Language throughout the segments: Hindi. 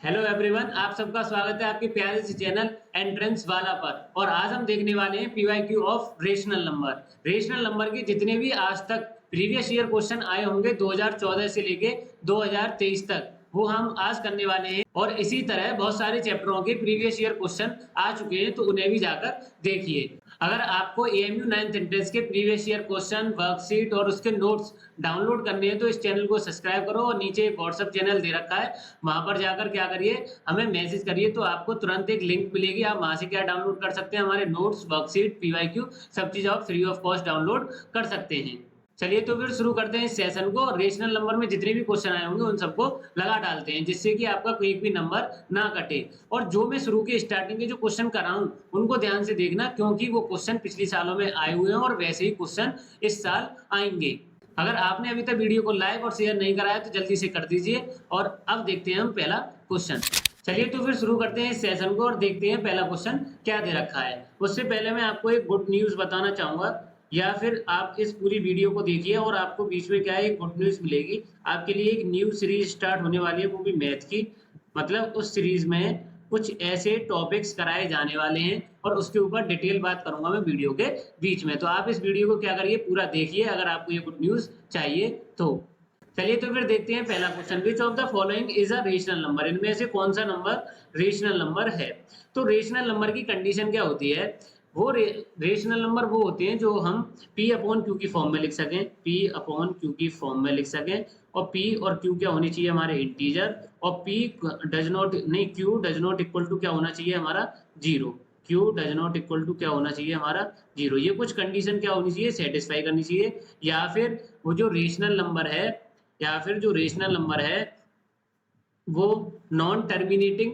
हेलो एवरीवन, आप सबका स्वागत है आपके प्यारे से चैनल एंट्रेंस वाला पर। और आज हम देखने वाले हैं PYQ of rational number. Rational नंबर के जितने भी आज तक प्रीवियस ईयर क्वेश्चन आए होंगे 2014 से लेके 2023 तक, वो हम आज करने वाले हैं। और इसी तरह बहुत सारे चैप्टरों के प्रीवियस ईयर क्वेश्चन आ चुके हैं, तो उन्हें भी जाकर देखिए। अगर आपको एएमयू 9th एंट्रेंस के प्रीवियस ईयर क्वेश्चन, वर्कशीट और उसके नोट्स डाउनलोड करने हैं तो इस चैनल को सब्सक्राइब करो और नीचे एक व्हाट्सएप चैनल दे रखा है, वहां पर जाकर क्या करिए, हमें मैसेज करिए तो आपको तुरंत एक लिंक मिलेगी। आप वहां से क्या डाउनलोड कर सकते हैं, हमारे नोट्स, वर्कशीट, पीवाईक्यू सब चीज आप फ्री ऑफ कॉस्ट डाउनलोड कर सकते हैं। चलिए तो फिर शुरू करते हैं इस सेशन को। रेशनल नंबर में जितने भी क्वेश्चन आए होंगे उन सबको लगा डालते हैं, जिससे कि आपका कोई भी नंबर ना कटे। और जो मैं शुरू के स्टार्टिंग के जो क्वेश्चन कराऊं उनको ध्यान से देखना, क्योंकि वो क्वेश्चन पिछले सालों में आए हुए हैं और वैसे ही क्वेश्चन इस साल आएंगे। अगर आपने अभी तक वीडियो को लाइक और शेयर नहीं कराया तो जल्दी से कर दीजिए। और अब देखते हैं हम पहला क्वेश्चन। चलिए तो फिर शुरू करते हैं इस सेशन को और देखते हैं पहला क्वेश्चन क्या दे रखा है। उससे पहले मैं आपको एक गुड न्यूज बताना चाहूंगा, या फिर आप इस पूरी वीडियो को देखिए और आपको बीच में क्या है, एक गुड न्यूज मिलेगी। आपके लिए एक न्यू सीरीज स्टार्ट होने वाली है, वो भी मैथ की। मतलब उस सीरीज में कुछ ऐसे टॉपिक्स कराए जाने वाले हैं और उसके ऊपर डिटेल बात करूंगा मैं वीडियो के बीच में। तो आप इस वीडियो को क्या करिए, पूरा देखिए अगर आपको ये गुड न्यूज चाहिए तो। चलिए तो फिर देखते हैं पहला question. Which of the following is a rational number? इनमें से कौन सा नंबर रेशनल नंबर है? तो रेशनल नंबर की कंडीशन क्या होती है? वो रेशनल नंबर वो होते हैं जो हम P अपॉन क्यू की फॉर्म में लिख सकें, P अपॉन क्यू की फॉर्म में लिख सकें। और P और Q क्या होनी चाहिए, हमारे इंटीजर। और P डज नॉट नहीं, Q does not equal to क्या होना चाहिए, हमारा zero. Q does not equal to क्या होना चाहिए, हमारा जीरो। ये कुछ कंडीशन क्या होनी चाहिए, सेटिस्फाई करनी चाहिए। या फिर वो जो रेशनल नंबर है, या फिर जो रेशनल नंबर है वो नॉन टर्मिनेटिंग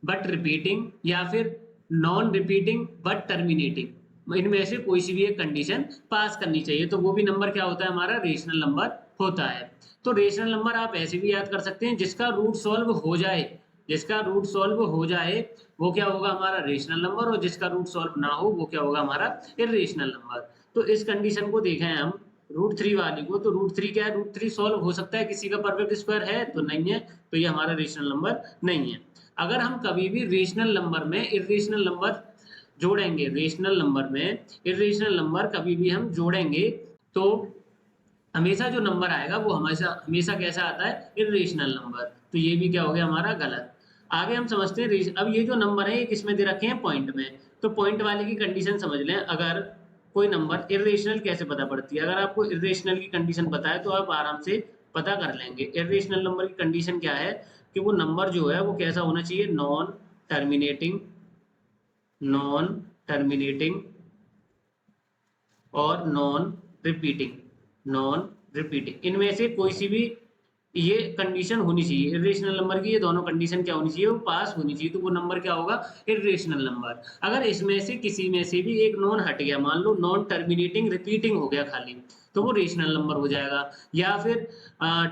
बट रिपीटिंग, या फिर नॉन रिपीटिंग बट टर्मिनेटिंग, इनमें से कोई सी भी एक कंडीशन पास करनी चाहिए। तो वो भी नंबर क्या होता है, हमारा रेशनल नंबर होता है। तो रेशनल नंबर आप ऐसे भी याद कर सकते हैं, जिसका रूट सॉल्व हो जाए, जिसका रूट सॉल्व हो जाए वो क्या होगा, हमारा रेशनल नंबर। और जिसका रूट सॉल्व ना हो वो क्या होगा, हमारा इरेशनल नंबर। तो इस कंडीशन को देखें हम √3 वाली को, तो √3 क्या है, √3 सॉल्व हो सकता है, किसी का परफेक्ट स्क्वायर है तो नहीं है, तो ये हमारा रेशनल नंबर नहीं है। अगर हम कभी भी रेशनल नंबर में इरेशनल नंबर जोड़ेंगे, रेशनल नंबर में इरेशनल नंबर कभी भी हम जोड़ेंगे तो हमेशा जो नंबर आएगा वो हमेशा हमेशा कैसा आता है, इरेशनल नंबर। तो ये भी क्या हो गया, हमारा गलत। आगे हम समझते हैं, अब ये जो नंबर है ये किसमें दे रखे हैं, पॉइंट में। तो पॉइंट वाले की कंडीशन समझ लें। अगर कोई नंबर इरेशनल कैसे पता पड़ती है, अगर आपको इरेशनल की कंडीशन पता है तो आप आराम से पता कर लेंगे। इरेशनल नंबर की कंडीशन क्या है कि वो नंबर जो है वो कैसा होना चाहिए, नॉन टर्मिनेटिंग, नॉन टर्मिनेटिंग और नॉन रिपीटिंग, नॉन रिपीटिंग, इनमें से कोई सी भी ये कंडीशन होनी चाहिए। इरेशनल नंबर की ये दोनों कंडीशन क्या होनी चाहिए, वो पास होनी चाहिए। तो वो नंबर क्या होगा, इरेशनल नंबर। अगर इसमें से किसी में से भी एक नॉन हट गया, मान लो नॉन टर्मिनेटिंग रिपीटिंग हो गया खाली, तो वो रेशनल नंबर हो जाएगा। या फिर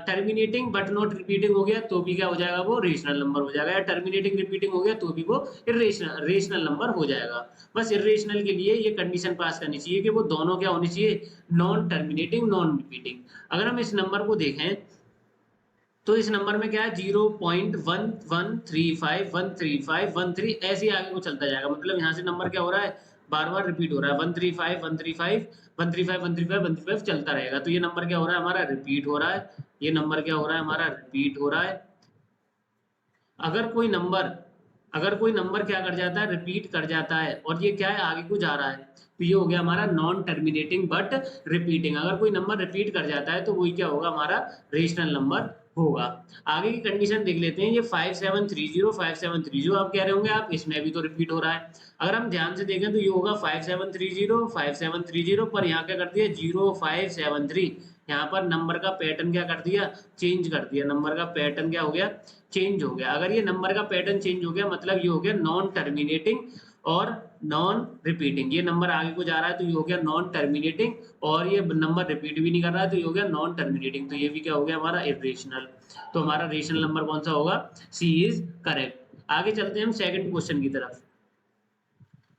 टर्मिनेटिंग बट नॉट रिपीटिंग हो गया तो भी क्या हो जाएगा, वो रेशनल नंबर हो जाएगा। या टर्मिनेटिंग रिपीटिंग हो गया तो भी वो रेशनल नंबर हो जाएगा। बस इरेशनल के लिए ये कंडीशन पास करनी चाहिए कि वो दोनों क्या होनी चाहिए, नॉन टर्मिनेटिंग, नॉन रिपीटिंग। अगर हम इस नंबर को देखें तो इस नंबर में क्या है, 0.113513 ऐसे आगे को चलता जाएगा। मतलब यहाँ से नंबर क्या हो रहा है, बार बार रिपीट हो रहा है, 135 135 135 135 135 चलता रहेगा। तो ये नंबर क्या हो रहा है, हमारा रिपीट हो रहा है। ये नंबर क्या हो रहा है, हमारा रिपीट हो रहा है। अगर कोई नंबर अगर कोई नंबर क्या कर जाता है, रिपीट कर जाता है और ये क्या है, आगे को जा रहा है, तो ये हो गया हमारा नॉन टर्मिनेटिंग बट रिपीटिंग। अगर कोई नंबर रिपीट कर जाता है तो वही क्या होगा, हमारा रेशनल नंबर होगा। आगे की कंडीशन देख लेते हैं। ये 5730 आप कह रहे होंगे आप, इसमें भी तो रिपीट हो रहा है। अगर हम ध्यान से देखें तो ये होगा 5730 पर यहाँ क्या कर दिया, 0573। यहाँ पर नंबर का पैटर्न क्या कर दिया, चेंज कर दिया। नंबर का पैटर्न क्या हो गया, चेंज हो गया। अगर ये नंबर का पैटर्न चेंज हो गया मतलब ये हो गया नॉन टर्मिनेटिंग और नॉन रिपीटिंग। ये नंबर आगे को जा रहा है तो ये हो गया नॉन टर्मिनेटिंग, और ये नंबर रिपीट भी नहीं कर रहा है तो ये हो गया नॉन टर्मिनेटिंग। तो ये भी क्या हो गया, हमारा इरेशनल। तो हमारा रेशनल नंबर कौन सा होगा, सी इज करेक्ट। आगे चलते हैं हम सेकंड क्वेश्चन की तरफ।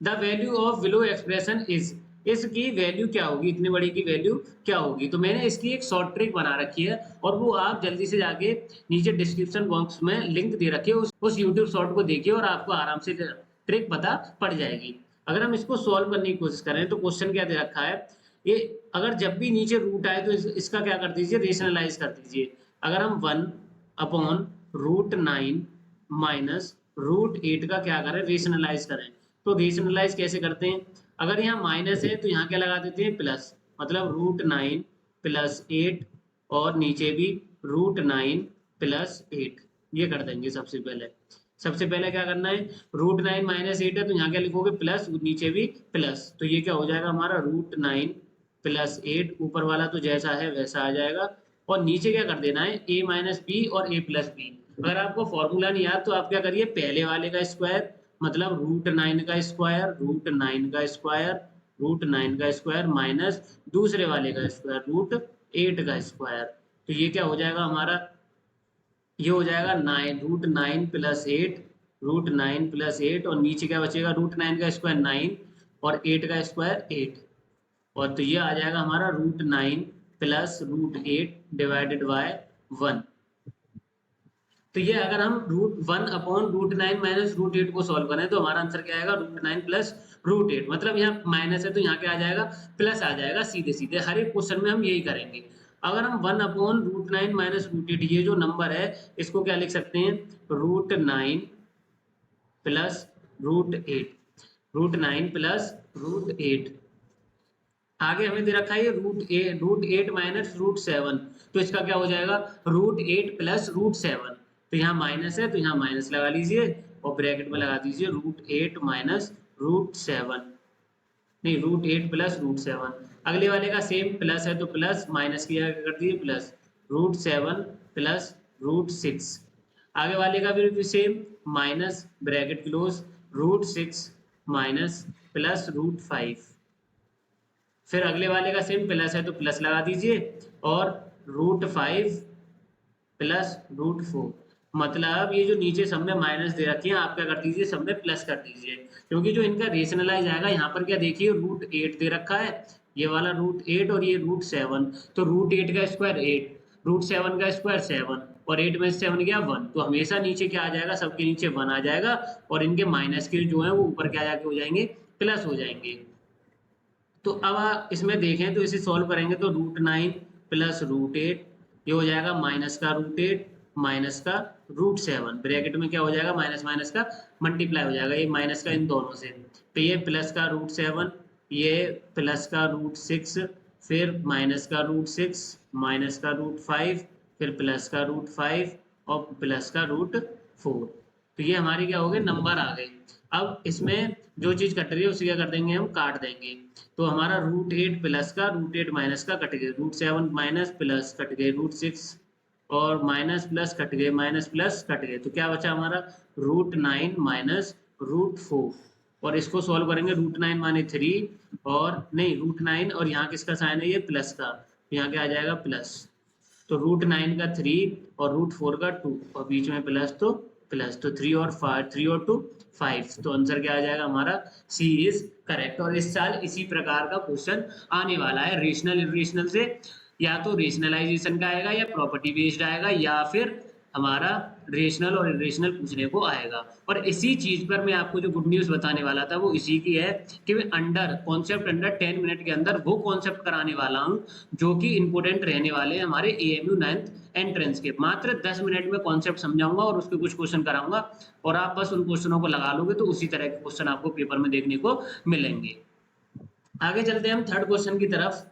The value of below expression is, इसकी वैल्यू क्या होगी, इतने बड़े की वैल्यू क्या होगी। तो मैंने इसकी एक शॉर्ट ट्रिक बना रखी है और वो आप जल्दी से जाके नीचे डिस्क्रिप्शन बॉक्स में लिंक दे रखिए, उस यूट्यूब शॉर्ट को देखिए और आपको आराम से ट्रिक पता पड़ जाएगी। अगर हम इसको सॉल्व करने की कोशिश करें तो क्वेश्चन क्या दे रखा है, ये अगर जब भी नीचे रूट आए तो इसका क्या कर दीजिए, रेशनलाइज कर दीजिए। अगर हम 1/√9 माइनस √8 का क्या करें, रेशनलाइज करें, तो रेशनलाइज कैसे करते हैं, अगर यहाँ माइनस है तो यहाँ क्या लगा देते हैं, प्लस, मतलब √9 + 8 और नीचे भी √9 + 8, ये कर देंगे। सबसे पहले क्या करना है, √9 - 8 है तो यहाँ क्या लिखोगे, प्लस, नीचे भी प्लस, तो ये क्या हो जाएगा हमारा, √9 + 8, ऊपर वाला तो जैसा है वैसा आ जाएगा, और नीचे क्या कर देना है, a - b और a + b। अगर आपको फॉर्मूला नहीं याद तो आप क्या करिए, पहले वाले का स्क्वायर, मतलब √9 का स्क्वायर, √9 का स्क्वायर, √9 का स्क्वायर माइनस दूसरे वाले का स्क्वायर, √8 का स्क्वायर, तो ये क्या हो जाएगा हमारा, ये हो जाएगा 9, √9 + 8, √9 + 8, और नीचे क्या बचेगा, √9 का स्क्वायर 9 और 8 का स्क्वायर 8, और तो ये आ जाएगा हमारा √9 + √8 डिवाइडेड बाय 1। तो ये अगर हम √1/√9 - √8 को सॉल्व करें तो हमारा आंसर क्या आएगा, √9 + √8, मतलब यहाँ माइनस है तो यहाँ क्या आ जाएगा, प्लस आ जाएगा। सीधे सीधे हर एक क्वेश्चन में हम यही करेंगे। अगर हम 1/√9 - √8, ये जो नंबर है इसको क्या लिख सकते हैं, √9 + √8, √9 + √8। आगे हमें दे रखा है ये √8 माइनस √7, तो इसका क्या हो जाएगा, √8 + √7, तो यहाँ माइनस है तो यहाँ माइनस लगा लीजिए और ब्रैकेट में लगा दीजिए √8 माइनस √7, नहीं √8 + √7। अगले वाले का सेम प्लस है तो प्लस, माइनस किया कर दिए प्लस, √7 + √6। आगे वाले का भी same, minus bracket close, √6 minus plus √5। फिर अगले वाले का सेम प्लस है तो प्लस लगा दीजिए और √5 + √4, मतलब ये जो नीचे सब में माइनस दे रखी है आप क्या कर दीजिए, सब में प्लस कर दीजिए, क्योंकि जो इनका रेशनलाइज आएगा यहाँ पर क्या देखिए, √8 दे रखा है, ये वाला √8 और ये √7, तो √8 का स्क्वायर 8, √7 का स्क्वायर 7, और 8 में से 7 गया 1, तो हमेशा नीचे क्या आ जाएगा, सबके नीचे 1 आ जाएगा, और इनके माइनस के जो है वो ऊपर क्या जाके हो जाएंगे, प्लस हो जाएंगे। तो अब आप इसमें देखें तो इसे सॉल्व करेंगे तो √9 + √8, ये हो जाएगा माइनस का √8 माइनस का √7, ब्रैकेट में क्या हो जाएगा, माइनस माइनस का मल्टीप्लाई हो जाएगा, ये माइनस का इन दोनों से, तो ये प्लस का √7, ये प्लस का √6, फिर माइनस का √6 माइनस का √5, फिर प्लस का √5 और प्लस का √4, तो ये हमारे क्या हो गए, नंबर आ गए। अब इसमें जो चीज कट रही है उसे क्या कर देंगे, हम काट देंगे, तो हमारा √8 प्लस का √8 माइनस का कट गए, √7 माइनस प्लस कट गए, √6 और माइनस प्लस कट गए, माइनस प्लस कट गए, तो क्या बचा हमारा, √9 माइनस √4, और इसको सॉल्व करेंगे, √9 माने 3 और नहीं √9 और यहाँ किसका साइन है, ये प्लस का, तो यहाँ क्या आ जाएगा प्लस, तो √9 का 3 और √4 का 2 और बीच में प्लस, तो प्लस, तो 3 और 2 5, तो आंसर क्या आ जाएगा हमारा, सी इज करेक्ट। और इस साल इसी प्रकार का क्वेश्चन आने वाला है, रेशनल इरेशनल से, या तो रेशनलाइजेशन का आएगा या प्रॉपर्टी बेस्ड आएगा या फिर हमारा रेशनल और इरेशनल पूछने को आएगा। और इसी चीज पर मैं आपको जो गुड न्यूज बताने वाला था वो इसी की है कि मैं कॉन्सेप्ट अंडर 10 मिनट के अंदर वो कॉन्सेप्ट कराने वाला हूँ जो कि इंपोर्टेंट रहने वाले हैं हमारे AMU 9th एंट्रेंस के। मात्र 10 मिनट में कॉन्सेप्ट समझाऊंगा और उसके कुछ क्वेश्चन कराऊंगा और आप बस उन क्वेश्चनों को लगा लोगे तो उसी तरह के क्वेश्चन आपको पेपर में देखने को मिलेंगे। आगे चलते हैं हम थर्ड क्वेश्चन की तरफ।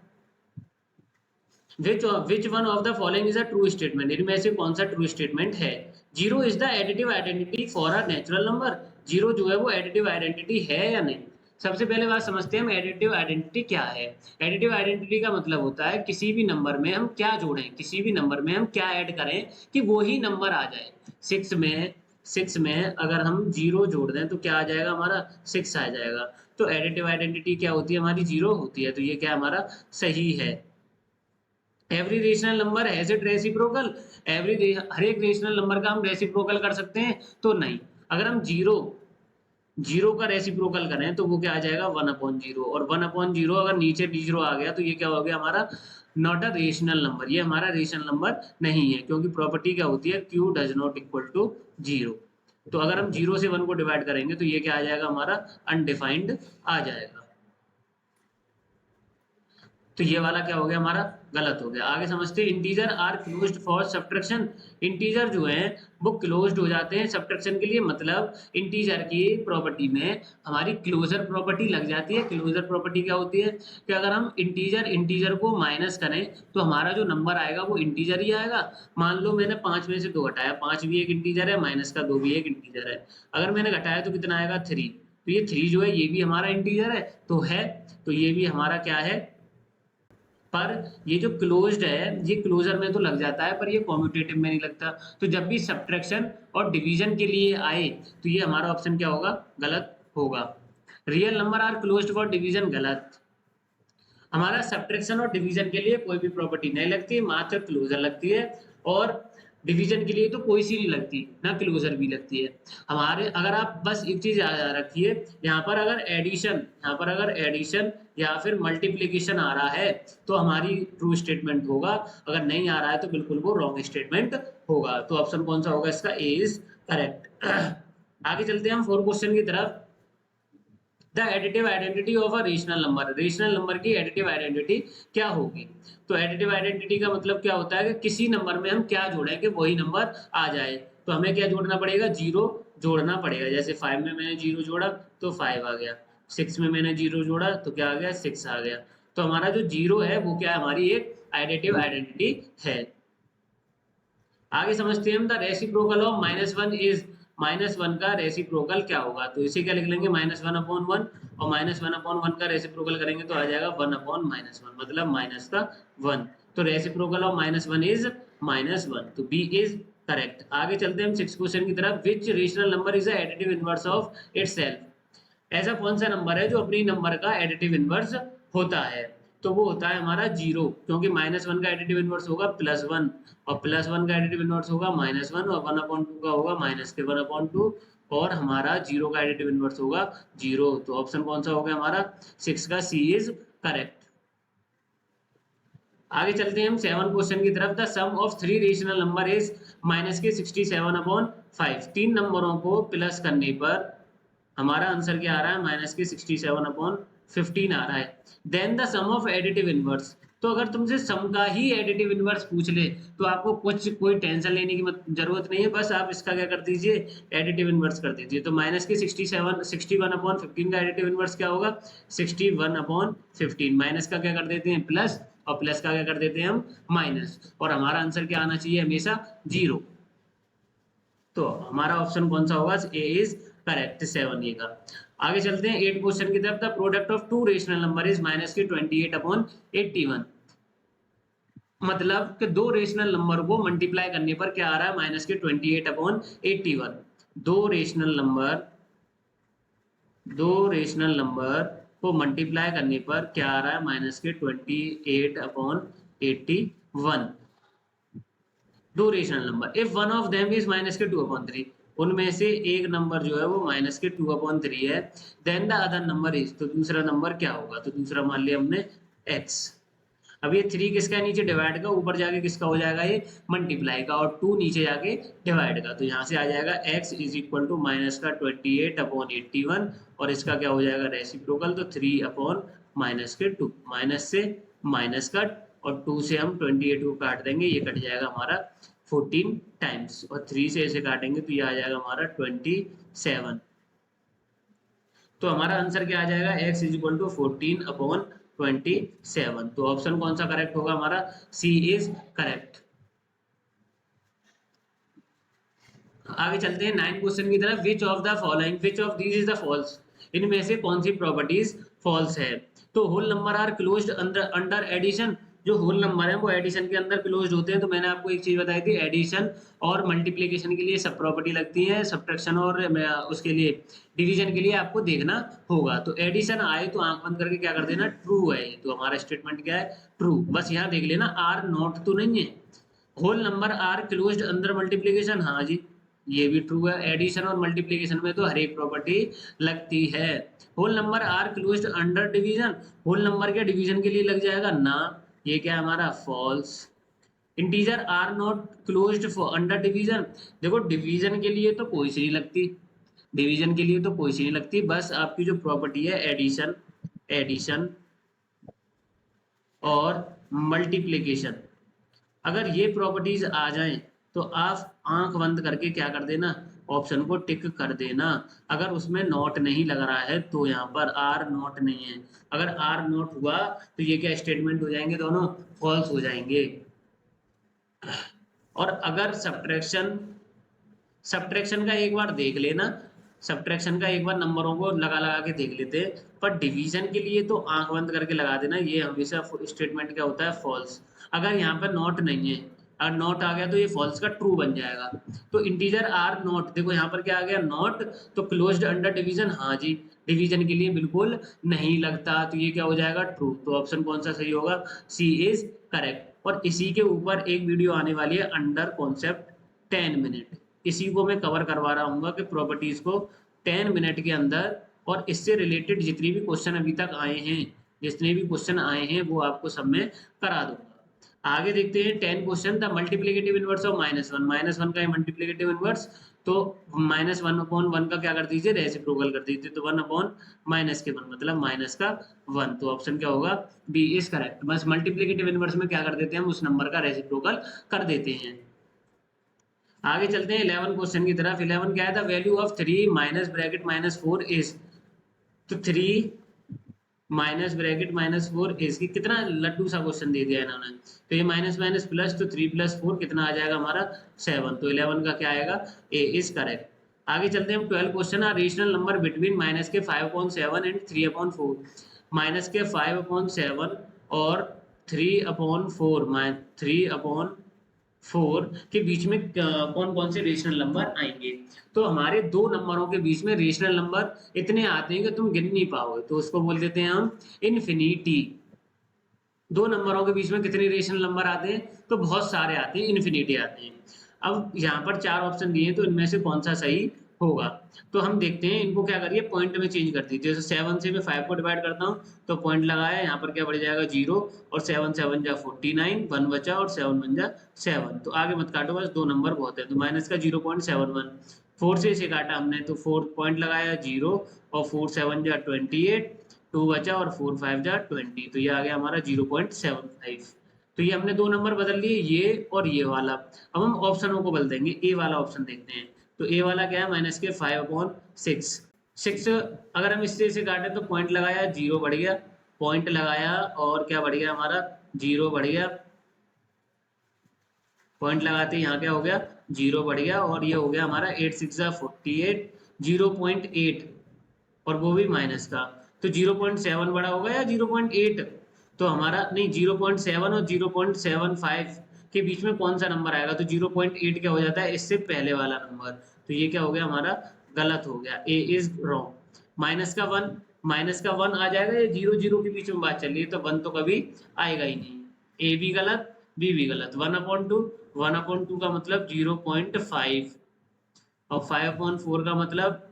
Which one of the following is a true statement? इनमें से कौन सा ट्रू स्टेटमेंट है? 0 is the additive identity for a natural number. 0 जो है वो एडिटिव आइडेंटिटी है या नहीं? सबसे पहले बात समझते हैं हम एडिटिव आइडेंटिटी क्या है। एडिटिव आइडेंटिटी का मतलब होता है किसी भी नंबर में हम क्या जोड़ें, किसी भी नंबर में हम क्या ऐड करें कि वो ही नंबर आ जाए। 6 में अगर हम 0 जोड़ दें तो क्या आ जाएगा हमारा, 6 आ जाएगा। तो एडिटिव आइडेंटिटी क्या होती है हमारी, 0 होती है, तो ये क्या हमारा सही है। Every rational number has it reciprocal, हर एक रेशनल नंबर का हम रेसिप्रोकल कर सकते हैं तो नहीं। अगर हम 0 जीरो का रेसिप्रोकल करें तो वो क्या आ जाएगा 1/0, और 1/0 अगर नीचे जीरो आ गया तो ये क्या हो गया हमारा नॉट अ रेशनल नंबर, ये हमारा रेशनल नंबर नहीं है, क्योंकि प्रॉपर्टी क्या होती है q does not equal to zero. तो अगर हम जीरो से 1 को डिवाइड करेंगे तो ये क्या आ जाएगा हमारा अनडिफाइंड आ जाएगा। तो ये वाला क्या हो गया हमारा गलत हो गया। आगे समझते हैं, integer are closed for subtraction. Integer जो है वो क्लोज्ड हो जाते हैं सब्ट्रैक्शन के लिए, मतलब इंटीजर की प्रॉपर्टी में हमारी क्लोजर प्रॉपर्टी लग जाती है। क्लोजर प्रॉपर्टी क्या होती है कि अगर हम इंटीजर को माइनस करें तो हमारा जो नंबर आएगा वो इंटीजर ही आएगा। मान लो मैंने 5 में से 2 घटाया, 5 भी एक इंटीजर है, माइनस का 2 भी एक इंटीजर है। अगर मैंने घटाया तो कितना आएगा 3, तो ये 3 जो है ये भी हमारा इंटीजर है तो ये भी हमारा क्या है, पर ये जो क्लोज्ड है ये क्लोजर में तो लग जाता है पर ये कॉम्यूटेटिव में नहीं लगता। तो जब भी सब्ट्रैक्शन और डिवीजन के लिए आए तो ये हमारा ऑप्शन क्या होगा, गलत होगा। Real number are closed for division, गलत। हमारा सब्ट्रैक्शन और डिवीजन के लिए कोई भी प्रॉपर्टी नहीं लगती, मात्र क्लोजर लगती है, और डिवीजन के लिए तो कोई सी नहीं लगती, ना क्लोजर भी लगती है हमारे। अगर आप बस एक चीज याद रखिए, यहाँ पर अगर एडिशन या फिर मल्टीप्लीकेशन आ रहा है तो हमारी ट्रू स्टेटमेंट होगा, अगर नहीं आ रहा है तो बिल्कुल वो रॉन्ग स्टेटमेंट होगा। तो ऑप्शन कौन सा होगा इसका, ए इज करेक्ट। आगे चलते हैं हम 4 क्वेश्चन की तरफ। The additive identity of a rational number, rational number की एडिटिव आइडेंटिटी क्या होगी। तो एडिटिव आइडेंटिटी का मतलब क्या होता है कि किसी नंबर में हम क्या जोड़ें कि वही नंबर आ जाए। तो हमें क्या जोड़ना पड़ेगा, जीरो जोड़ना पड़ेगा। जैसे 5 में मैंने जीरो जोड़ा तो 5 आ गया, 6 में मैंने जीरो जोड़ा तो क्या आ गया, 6 आ गया। तो हमारा जो जीरो है वो क्या है, हमारी एक एडिटिव आइडेंटिटी है। आगे समझते हैं हम, द रेसिप्रोकल ऑफ -1 इज, -1 का रेसिप्रोकल क्या होगा। तो इसे क्या लिख लेंगे, -1/1, और -1/1 का रेसिप्रोकल करेंगे तो आ जाएगा 1/-1, मतलब माइनस का 1। तो रेसिप्रोकल ऑफ -1 इज -1, तो बी इज करेक्ट। आगे चलते हैं हम 6 क्वेश्चन की तरफ। Which rational number is the additive inverse of itself, ऐसा कौन सा नंबर है जो अपनी नंबर का एडिटिव इनवर्स होता है। तो वो होता है हमारा जीरो, क्योंकि -1 का एडिटिव इनवर्स होगा +1, और +1 का एडिटिव इनवर्स होगा -1, और 1/2 का होगा -1/2, और हमारा जीरो का एडिटिव इनवर्स होगा जीरो। तो ऑप्शन कौन सा हो गया हमारा, 6 का सी इज करेक्ट। आगे चलते हैं हम 7 क्वेश्चन की तरफ। The sum of 3 rational number is -67/5। 3 नंबरों को प्लस करने पर हमारा आंसर क्या आ रहा है, -67/15 आ रहा है। Then the sum of additive inverse, तो अगर तुमसे सम का ही एडिटिव इनवर्स पूछ ले तो आपको कोई टेंशन लेने की जरूरत नहीं है, बस आप इसका क्या कर दीजिए, एडिटिव इनवर्स कर दीजिए। तो -61/15 का एडिटिव इनवर्स क्या होगा, 61/15। माइनस का क्या कर देते हैं, प्लस, और प्लस का क्या कर देते हैं हम, माइनस, और हमारा आंसर क्या आना चाहिए, हमेशा जीरो। तो हमारा ऑप्शन कौन सा होगा, ए इज करेक्ट, 7 ये का। आगे चलते हैं 8 क्वेश्चन की तरफ। The product of 2 rational number is -28/81। मतलब कि 2 रेशनल नंबर को मल्टीप्लाई करने पर क्या आ रहा है, -28/81। दो रेशनल नंबर को मल्टीप्लाई करने पर क्या आ रहा है, -28/81। दो रेशनल number, if one of them is -2/3, उनमें से एक नंबर जो है वो -2/3 है, then the other number is, तो दूसरा नंबर क्या होगा। तो दूसरा मान लिया हमने x। अब ये 3 किसका है, नीचे डिवाइड का, ऊपर जाके किसका हो जाएगा, ये मल्टीप्लाई का, और 2 नीचे जाके डिवाइड का। तो यहाँ से आ जाएगा x इज इक्वल टू -28/81, और इसका क्या हो जाएगा, रेसिप्रोकल, तो 3/-2, माइनस से माइनस कट, और 2 से हम 28 को काट देंगे, ये कट जाएगा हमारा 14 टाइम्स, और 3 से इसे काटेंगे तो ये आ जाएगा हमारा 27। तो हमारा आंसर क्या आ जाएगा, x इज इक्वल टू 14/27। तो ऑप्शन कौन सा करेक्ट होगा हमारा, सी इज करेक्ट। आगे चलते हैं 9 क्वेश्चन की तरफ। Which of these is the false, इनमें से कौन सी प्रॉपर्टीज फॉल्स है। तो whole number are closed under addition, जो होल नंबर है वो एडिशन के अंदर क्लोज्ड होते हैं। तो मैंने आपको एक चीज बताई थी, एडिशन और मल्टीप्लिकेशन के लिए सब प्रॉपर्टी लगती है, सब्ट्रैक्शन और उसके लिए डिवीजन के लिए आपको देखना होगा। तो एडिशन आए तो आंख बंद करके क्या कर देना, ट्रू है, तो हमारा स्टेटमेंट क्या है, ट्रू। बस यहाँ देख लेना आर नॉट तो नहीं है। Whole number are closed under multiplication, हाँ जी, ये भी ट्रू है। एडिशन और मल्टीप्लीकेशन में तो हर एक प्रॉपर्टी लगती है। Whole number are closed under division, whole number क्या डिवीजन के लिए लग जाएगा ना, ये क्या है हमारा false. Integer are not closed for under division, देखो डिवीजन के लिए तो कोई सी नहीं लगती, डिवीजन के लिए तो कोई सी नहीं लगती, बस आपकी जो प्रॉपर्टी है एडिशन, एडिशन और मल्टीप्लीकेशन, अगर ये प्रॉपर्टीज आ जाएं तो आप आंख बंद करके क्या कर देना, ऑप्शन को टिक कर देना। अगर उसमें नॉट नहीं लग रहा है तो यहाँ पर आर नॉट नहीं है, अगर आर नॉट हुआ तो ये क्या स्टेटमेंट हो जाएंगे, दोनों फॉल्स हो जाएंगे। और अगर सब्ट्रैक्शन, सब्ट्रैक्शन का एक बार देख लेना, सब्ट्रैक्शन का एक बार नंबरों को लगा लगा के देख लेते हैं, पर डिवीजन के लिए तो आंख बंद करके लगा देना, ये हमेशा स्टेटमेंट क्या होता है फॉल्स। अगर यहाँ पर नॉट नहीं है, अगर नॉट आ गया तो ये फॉल्स का ट्रू बन जाएगा। तो इंटीजर आर नॉट, देखो यहाँ पर क्या आ गया नॉट, तो क्लोज्ड अंडर डिवीजन, हाँ जी डिवीजन के लिए बिल्कुल नहीं लगता, तो ये क्या हो जाएगा ट्रू। तो ऑप्शन कौन सा सही होगा, सी इज करेक्ट। और इसी के ऊपर एक वीडियो आने वाली है अंडर कॉन्सेप्ट 10 मिनट, इसी को मैं कवर करवा रहा हूँ कि प्रॉपर्टीज को 10 मिनट के अंदर, और इससे रिलेटेड जितने भी क्वेश्चन अभी तक आए हैं, जितने भी क्वेश्चन आए हैं वो आपको सब में करा दूंगा। आगे देखते हैं 10 question, the multiplicative inverse of -1, -1 का मल्टीप्लिकेटिव इनवर्स, तो -1/1 का क्या कर दीजिए रेसिप्रोकल कर दीजिए, तो 1/-1 मतलब माइनस का 1, तो ऑप्शन क्या होगा बी इज करेक्ट। बस मल्टीप्लिकेटिव इनवर्स में क्या कर देते हैं हम, उस नंबर का रेसिप्रोकल कर देते हैं। आगे चलते हैं 11 क्वेश्चन की तरफ। 11 क्या है, the value of 3 minus bracket -4 is, तो 3 माइनस ब्रैकेट -4 इज की, कितना लड्डू सा क्वेश्चन दे दिया इन्होंने, तो ये माइनस माइनस प्लस, तो 3 + 4 कितना आ जाएगा हमारा 7, तो 11 का क्या आएगा ए इज करेक्ट। आगे चलते हैं हम 12 question, are rational number between -5/7 and 3/4, -5/7 और 3/4 3/4 के बीच में कौन कौन से रेशनल नंबर आएंगे। तो हमारे दो नंबरों के बीच में रेशनल नंबर इतने आते हैं कि तुम गिन नहीं पाओगे, तो उसको बोल देते हैं हम इन्फिनिटी। दो नंबरों के बीच में कितने रेशनल नंबर आते हैं, तो बहुत सारे आते हैं, इन्फिनिटी आते हैं। अब यहाँ पर 4 ऑप्शन दिए, तो इनमें से कौन सा सही होगा, तो हम देखते हैं। इनको क्या करिए पॉइंट में चेंज कर दीजिए, जैसे 7 से मैं 5 को डिवाइड करता हूँ तो पॉइंट लगाया, यहाँ पर क्या बढ़ जाएगा 0, और 7 7 जा 49, 1 बचा और 7 1 जा 7, तो आगे मत काटो, बस दो नंबर बहुत है, तो माइनस का 0.71, 4 से इसे काटा हमने तो 4 पॉइंट लगाया 0, और 4 7 जा 28, 2 बचा और 4 5 जा 20, तो ये आ गया हमारा 0.75। तो ये हमने दो नंबर बदल लिए, ये और ये वाला। अब हम ऑप्शनों को बदल देंगे, ए वाला ऑप्शन देखते हैं, तो ए वाला क्या है -5/6, 6 अगर हम इससे इसे काटें तो पॉइंट लगाया 0 बढ़ गया, पॉइंट लगाया और क्या बढ़ गया हमारा 0 बढ़ गया, पॉइंट लगाते यहाँ क्या हो गया 0 बढ़ गया, और ये हो गया हमारा 8 6 48, 0.8, और वो भी माइनस का, तो 0.7 बड़ा होगा या 0.8, तो हमारा नहीं 0.7 और 0.75 के बीच में कौन सा नंबर आएगा, तो 0.8 क्या हो जाता है इससे पहले वाला नंबर, तो ये क्या हो गया हमारा गलत हो गया, ए इज रॉन्ग। माइनस का 1 आ जाएगा, ये 0 0 के बीच में बात चल रही है, तो 1 तो कभी आएगा ही नहीं, ए भी गलत बी भी गलत। 1/2 का मतलब 0.5, और 5/4 का मतलब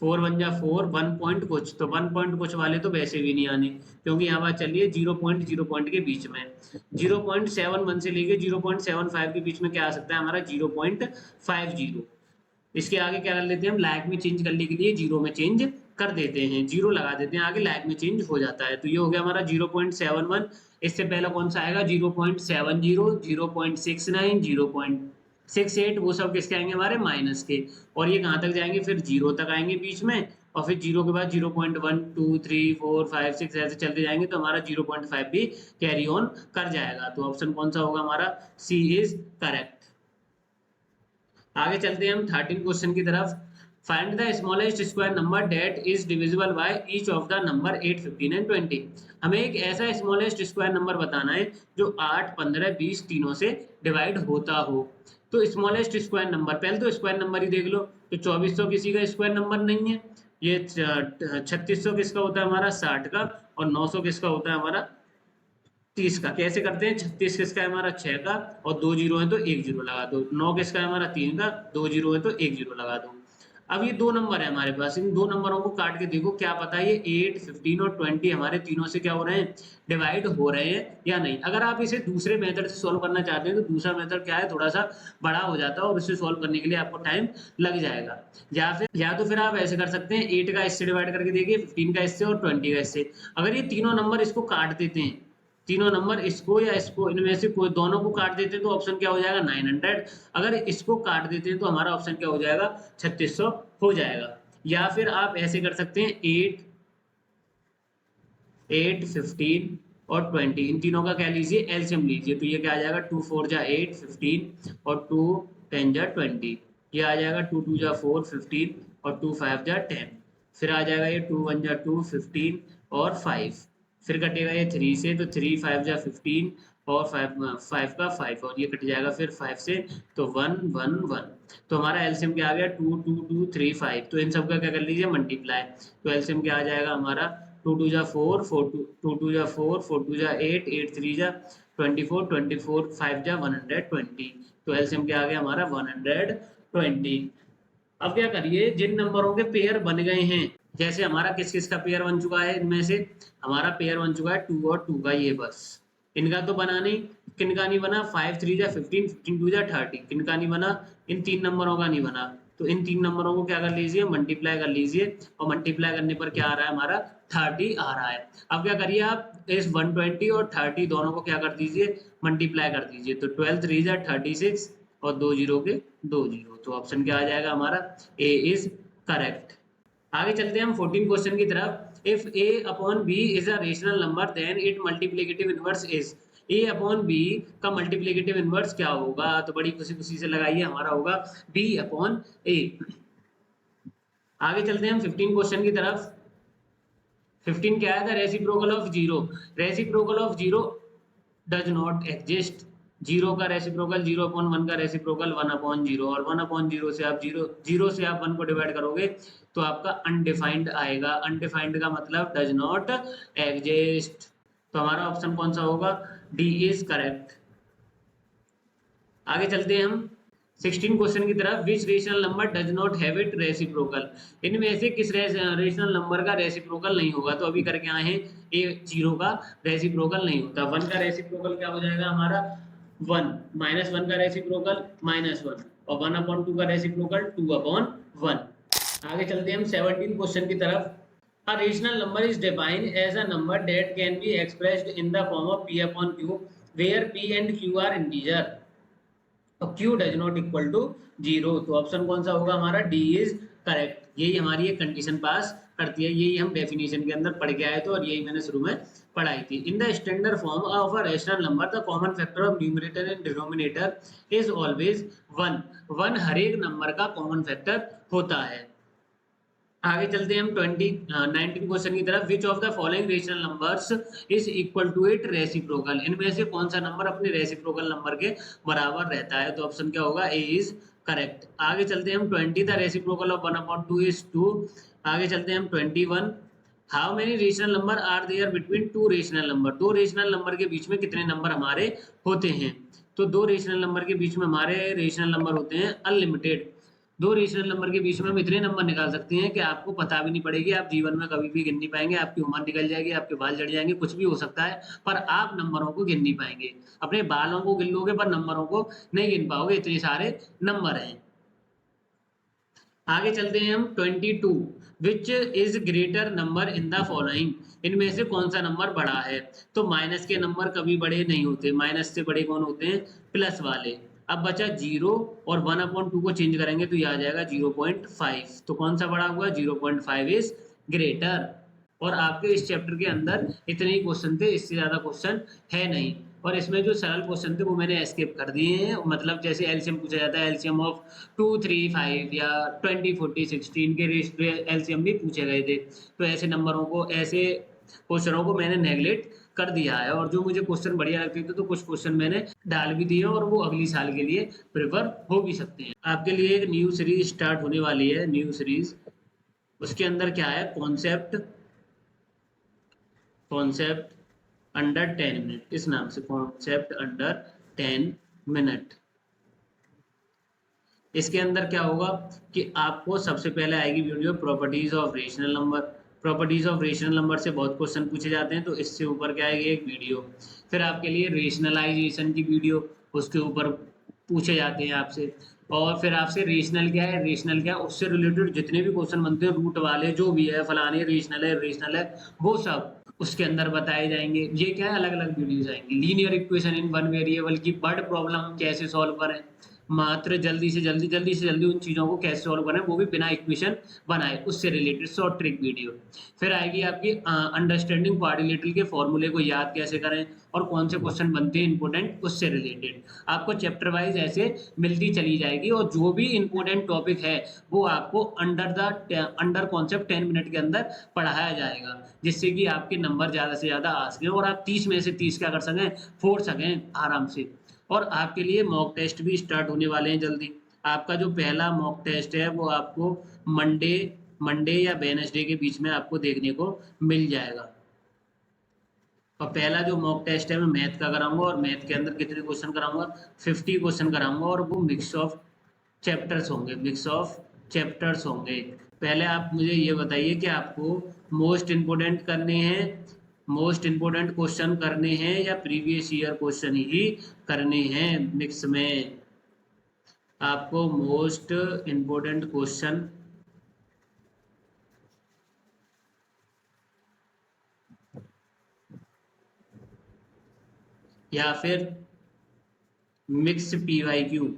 4 1 जा 4, 1 पॉइंट कुछ, तो 1 पॉइंट कुछ वाले तो वैसे भी नहीं आने, क्योंकि यहाँ बात चल रही है 0 के बीच में, 0.71 से लेके 0.75 के बीच में क्या आ सकता है हमारा 0.50। इसके आगे क्या कर लेते हैं हम, लाइक में चेंज करने के लिए 0 में चेंज कर देते हैं, 0 लगा देते हैं आगे, लाइक में चेंज हो जाता है, तो ये हो गया हमारा 0.71। इससे पहले कौन सा आएगा 0.70, 0.69, 0.68, वो सब किसके आएंगे हमारे माइनस के, और ये कहाँ तक जाएंगे फिर 0 तक आएंगे बीच में, और फिर 0 के बाद 0.1 2 3 4 5 6 ऐसे चलते जाएंगे, तो हमारा 0.5 भी कैरी ऑन कर जाएगा, तो ऑप्शन कौन सा होगा हमारा सी इज करेक्ट। आगे चलते हैं हम 13 क्वेश्चन की तरफ। Find the smallest square number that is divisible by each of the number 8 15 and 20। हमें एक ऐसा स्मॉलेस्ट स्क्वायर नंबर बताना है जो 8 15 20 तीनों से डिवाइड होता हो। तो स्मॉलेस्ट स्क्वायर नंबर, पहले तो स्क्वायर नंबर ही देख लो, तो 2400 किसी का स्क्वायर नंबर नहीं है, ये 3600 किसका होता है हमारा 60 का, और 900 किसका होता है हमारा 30 का कैसे करते हैं, 36 किसका है हमारा 6 का, और 2 जीरो है तो 1 जीरो लगा दो, 9 किसका है हमारा 3 का, 2 जीरो है तो 1 जीरो लगा दो। अब ये दो नंबर है हमारे पास, इन दो नंबरों को काट के देखो क्या पता है ये 8, 15 और 20 हमारे तीनों से क्या हो रहे हैं, डिवाइड हो रहे हैं या नहीं। अगर आप इसे दूसरे मेथड से सॉल्व करना चाहते हैं तो दूसरा मेथड क्या है, थोड़ा सा बड़ा हो जाता है और इसे सॉल्व करने के लिए आपको टाइम लग जाएगा। या तो फिर आप ऐसे कर सकते हैं, 8 का इससे डिवाइड करके देखिए, 15 का इससे और 20 का इससे। अगर ये तीनों नंबर इसको काट देते हैं, तीनों नंबर इसको या इसको, इनमें से कोई दोनों को काट देते हैं तो ऑप्शन क्या हो जाएगा 900। अगर इसको काट देते हैं तो हमारा ऑप्शन क्या हो जाएगा 3600 हो जाएगा। या फिर आप ऐसे कर सकते हैं 8, 15 और 20, इन तीनों का क्या लीजिए एलसीएम लीजिए, तो ये क्या आ जाएगा 2 4 जा 8 15 और 2 10 जा 20, ये आ जाएगा 2 2 जा 4 15 और 2 5 जा 10, फिर आ जाएगा ये 2 1 जा 2 15 और 5, फिर कटेगा ये 3 से तो 3 5 जा 15 और 5 का 5 और ये कट जाएगा फिर 5 से तो 1 1 1, तो हमारा एलसीएम क्या आ गया 2 2 2 3 5, तो इन सब का क्या कर लीजिए मल्टीप्लाई, तो एलसीएम क्या आ जाएगा हमारा 2 2 जा 4 4 2 2 जा 4 4 2 जा 8 8 3 जा 24 24 5 जा 120, तो एलसीएम क्या आ गया हमारा 120। अब क्या करिए, जिन नंबरों के पेयर बन गए हैं, जैसे हमारा किस किस का पेयर बन चुका है, इनमें से हमारा पेयर बन चुका है 2 और 2 का, ये बस इनका तो बना नहीं, किनका नहीं बना 5 3 जा 15 15 2 जा 30, किनका नहीं बना, इन तीन नंबरों का नहीं बना, तो इन तीन नंबरों को क्या कर लीजिए मल्टीप्लाई कर लीजिए, और मल्टीप्लाई करने पर क्या आ रहा है हमारा 30 आ रहा है। अब क्या करिए आप इस 120 और 30 दोनों को क्या कर दीजिए मल्टीप्लाई कर दीजिए, तो 12 3 जा 36 और 2 जीरो के 2 जीरो, तो ऑप्शन क्या आ जाएगा हमारा ए इज करेक्ट। आगे चलते हैं हम 14 क्वेश्चन की तरफ। If a upon b is a rational number then it multiplicative inverse is, a upon b का मल्टीप्लिकेटिव इनवर्स क्या होगा, तो बड़ी खुशी खुशी से लगाइए, हमारा होगा b अपॉन a। आगे चलते हैं हम 15 क्वेश्चन की तरफ। 15 क्या है, the reciprocal of zero, reciprocal of zero does not exist, zero का रेसिप्रोकल, 0/1 का रेसिप्रोकल 1/0, और 1/0 से आप जीरो से आप 1 को डिवाइड करोगे तो आपका अनडिफाइंड आएगा, अनडिफाइंड का मतलब डज नॉट एग्जिस्ट, तो हमारा ऑप्शन कौन सा होगा, डी इज करेक्ट। आगे चलते हैं हम 16 क्वेश्चन की तरफ। Which rational number does not have it reciprocal, इनमें से किस रेशनल नंबर का रेसिप्रोकल नहीं होगा, तो अभी करके आए हैं ए जीरो का रेसिप्रोकल नहीं होता, 1 का रेसिप्रोकल क्या हो जाएगा हमारा 1, -1 का रेसिप्रोकल -1, और 1/2 का रेसिप्रोकल 2/1। आगे चलते हैं हम 17 क्वेश्चन की तरफ। A rational number is defined as a number that can be expressed in the form of p upon q, where p and q are integer, और q does not equal to 0, तो ऑप्शन कौन सा होगा हमारा डी इज करेक्ट। यही हमारी एक कंडीशन पास करती है, यही हम डेफिनेशन के अंदर पढ़ के आए थे और यही मैंने शुरू में पढ़ाई थी। In the standard form of a rational number the common factor of numerator and denominator is always 1, 1 हर एक नंबर का कॉमन फैक्टर होता है। आगे चलते हैं हम 19 क्वेश्चन की तरफ। Which of the following rational numbers is equal to it reciprocal, इनमें से कौन सा नंबर अपने रेसिप्रोकल नंबर के बराबर रहता है, तो ऑप्शन क्या होगा ए इज करेक्ट। आगे चलते हैं हम 20, द रेसिप्रोकल ऑफ 1/2 इज 2। आगे चलते हैं हम 21, how many rational number are there between two rational number, दो रेशनल नंबर के बीच में कितने नंबर हमारे होते हैं, तो दो रेशनल नंबर के बीच में हमारे रेशनल नंबर होते हैं अनलिमिटेड, दो रेशनल नंबर के बीच में हम इतने नंबर निकाल सकते हैं कि आपको पता भी नहीं पड़ेगी, आप जीवन में कभी भी गिन नहीं पाएंगे, आपकी उम्र निकल जाएगी, आपके बाल झड़ जाएंगे, कुछ भी हो सकता है, पर आप नंबरों को गिन नहीं पाएंगे, अपने बालों को गिन लोगे पर नंबरों को नहीं गिन पाओगे, इतने सारे नंबर हैं। आगे चलते हैं हम 22, which is greater number in the following, इनमें से कौन सा नंबर बड़ा है, तो माइनस के नंबर कभी बड़े नहीं होते, माइनस से बड़े कौन होते हैं प्लस वाले। अब बचा 0 और 1/2 को चेंज करेंगे तो ये आ जाएगा 0.5, तो कौन सा बड़ा हुआ 0.5 इज ग्रेटर। और आपके इस चैप्टर के अंदर इतने ही क्वेश्चन थे, इससे ज्यादा क्वेश्चन है नहीं, और इसमें जो सरल क्वेश्चन थे वो मैंने एस्केप कर दिए हैं, मतलब जैसे एलसीएम पूछा जाता है, एलसीएम ऑफ 2 3 5 या 20 40 16 के एलसीएम भी पूछे गए थे, तो ऐसे नंबरों को, ऐसे क्वेश्चनों को मैंने नेगलेक्ट कर दिया है, और जो मुझे क्वेश्चन बढ़िया लगते थे तो कुछ क्वेश्चन मैंने डाल भी दिए और वो अगली साल के लिए प्रिफर हो भी सकते हैं। आपके लिए एक न्यू सीरीज स्टार्ट होने वाली है, न्यू सीरीज, उसके अंदर क्या है कॉन्सेप्ट अंडर 10 मिनट, इस नाम से, कॉन्सेप्ट अंडर 10 मिनट। इसके अंदर क्या होगा कि आपको सबसे पहले आएगी video properties of rational number. Properties of rational number से बहुत क्वेश्चन पूछे जाते हैं, तो इससे ऊपर क्या आएगी, एक वीडियो। फिर आपके लिए रेशनलाइजेशन की वीडियो, उसके ऊपर पूछे जाते हैं आपसे। और फिर आपसे रेशनल क्या है, रेशनल क्या है, उससे रिलेटेड जितने भी क्वेश्चन बनते हैं, रूट वाले जो भी है, फलाने रेशनल है, वो सब उसके अंदर बताए जाएंगे। ये क्या है, अलग अलग वीडियोज आएंगी। Linear equation in one variable की वर्ड प्रॉब्लम हम कैसे सॉल्व करें, मात्र जल्दी से जल्दी उन चीज़ों को कैसे सॉल्व करें, वो भी बिना इक्वेशन बनाए, उससे रिलेटेड शॉर्ट ट्रिक वीडियो। फिर आएगी आपकी अंडरस्टैंडिंग क्वाड्रिलेटरल के फॉर्मूले को याद कैसे करें और कौन से क्वेश्चन बनते हैं इंपॉर्टेंट, उससे रिलेटेड। आपको चैप्टर वाइज ऐसे मिलती चली जाएगी, और जो भी इंपॉर्टेंट टॉपिक है वो आपको अंडर कॉन्सेप्ट 10 मिनट के अंदर पढ़ाया जाएगा, जिससे कि आपके नंबर ज़्यादा से ज़्यादा आ सकें और आप 30 में से 30 क्या कर सकें, फोड़ सकें आराम से। और आपके लिए मॉक टेस्ट भी स्टार्ट होने वाले हैं जल्दी। आपका जो पहला मॉक टेस्ट है वो आपको मंडे मंडे या वेडनेसडे के बीच में आपको देखने को मिल जाएगा। और पहला जो मॉक टेस्ट है मैं मैथ का कराऊंगा, और मैथ के अंदर कितने क्वेश्चन कराऊंगा, 50 क्वेश्चन कराऊंगा, और वो मिक्स ऑफ चैप्टर्स होंगे, मिक्स ऑफ चैप्टर्स होंगे। पहले आप मुझे ये बताइए कि आपको मोस्ट इम्पोर्टेंट करने हैं, मोस्ट इम्पोर्टेंट क्वेश्चन करने हैं, या प्रीवियस ईयर क्वेश्चन ही करने हैं मिक्स में। आपको मोस्ट इम्पोर्टेंट क्वेश्चन या फिर मिक्स पीवाईक्यू,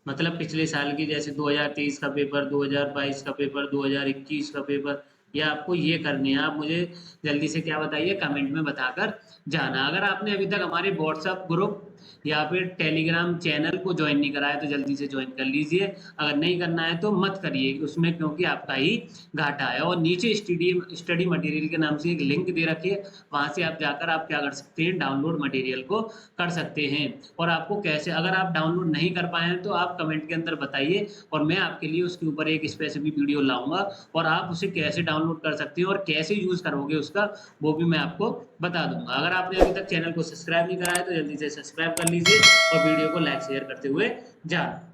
मतलब पिछले साल की, जैसे 2023 का पेपर, 2022 का पेपर, 2021 का पेपर, या आपको ये करने हैं। आप मुझे जल्दी से क्या बताइए, कमेंट में बताकर जाना। अगर आपने अभी तक हमारे व्हाट्सएप ग्रुप या फिर टेलीग्राम चैनल को ज्वाइन नहीं कराया तो जल्दी से ज्वाइन कर लीजिए। अगर नहीं करना है तो मत करिए उसमें, क्योंकि आपका ही घाटा है। और नीचे स्टडी मटेरियल के नाम से एक लिंक दे रखी है, वहां से आप जाकर आप क्या कर सकते हैं, डाउनलोड मटेरियल को कर सकते हैं। और आपको कैसे, अगर आप डाउनलोड नहीं कर पाए हैं तो आप कमेंट के अंदर बताइए, और मैं आपके लिए उसके ऊपर एक स्पेसिफिक वीडियो लाऊंगा, और आप उसे कैसे डाउनलोड कर सकते हैं और कैसे यूज करोगे उसका, वो भी मैं आपको बता दूंगा। अगर आपने अभी तक चैनल को सब्सक्राइब नहीं करा है तो जल्दी से सब्सक्राइब कर लीजिए, और वीडियो को लाइक शेयर करते हुए जाना।